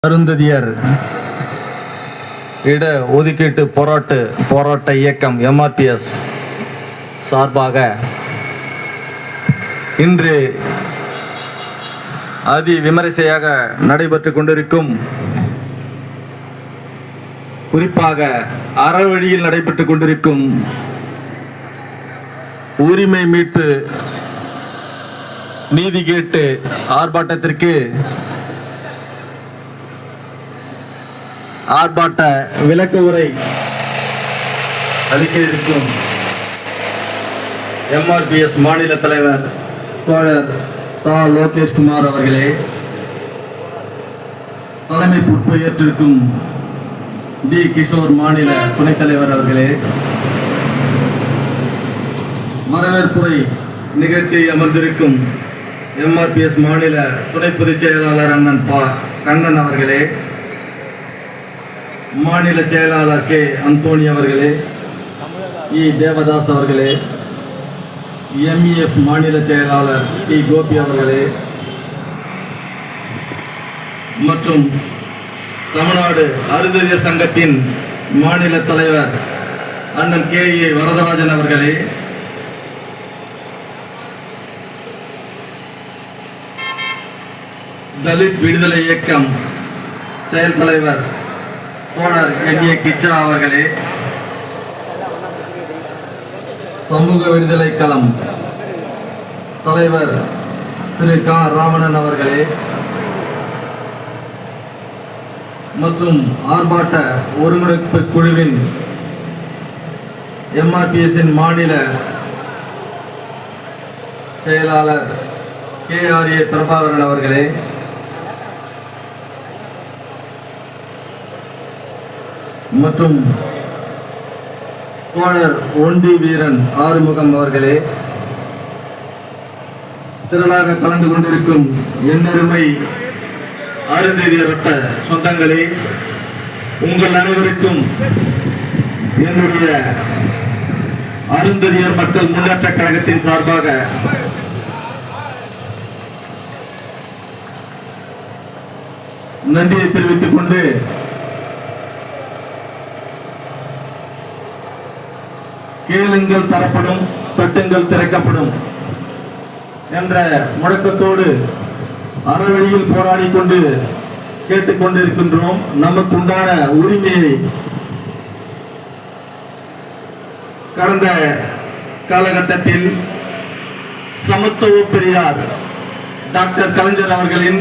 அருந்ததியர் இட ஒதுக்கீட்டு போராட்ட இயக்கம் MRPS சார்பாக இன்று அதி விமரிசையாக நடைபெற்று கொண்டிருக்கும், குறிப்பாக அறவழியில் நடைபெற்று கொண்டிருக்கும் உரிமை மீட்பு நீதி கேட்டு ஆர்ப்பாட்டத்திற்கு ஆர்ப்பாட்ட விளக்க உரை அளிக்க இருக்கும் MRPS மாநில தலைவர் தோழர் தா லோகேஷ் குமார் அவர்களே, தலைமை பொறுப்பு ஏற்றிருக்கும் டி கிஷோர் மாநில துணைத் தலைவர் அவர்களே, வரவேற்புரை நிகழ்த்தி அமர்ந்திருக்கும் MRPS மாநில துணை பொதுச் செயலாளர் அண்ணன் பா கண்ணன் அவர்களே, மாநில செயலாளர் கே அந்தோணி அவர்களே, இ தேவதாஸ் அவர்களே, MEF மாநில செயலாளர் டி கோபி அவர்களே, மற்றும் தமிழ்நாடு அருந்ததியர் சங்கத்தின் மாநில தலைவர் அண்ணன் KA வரதராஜன் அவர்களே, தலித் விடுதலை இயக்கம் செயல் தலைவர் தோழர் NA கிச்சா அவர்களே, சமூக விடுதலை களம் தலைவர் திரு கா ராமணன் அவர்களே, மற்றும் ஆர்ப்பாட்ட ஒருங்கிணைப்பு குழுவின் MRPS-இன் மாநில செயலாளர் KRA பிரபாகரன் அவர்களே, மற்றும் தோழர் ஒண்டி வீரன் ஆறுமுகம் அவர்களே, திரளாக கலந்து கொண்டிருக்கும் என்னருமை அருந்ததியர் ரத்த சொந்தங்களே, உங்கள் அனைவருக்கும் என்னுடைய அருந்ததியர் மக்கள் முன்னேற்ற கழகத்தின் சார்பாக நன்றியை தெரிவித்துக் கொண்டு, கேளுங்கள் தரப்படும், தட்டுங்கள் திறக்கப்படும் என்ற முழக்கத்தோடு அறவழியில் போராடி கொண்டு கேட்டுக்கொண்டிருக்கின்றோம். நமக்கு உண்டான உரிமையை கடந்த காலகட்டத்தில் சமத்துவ பெரியார் டாக்டர் கலைஞர் அவர்களின்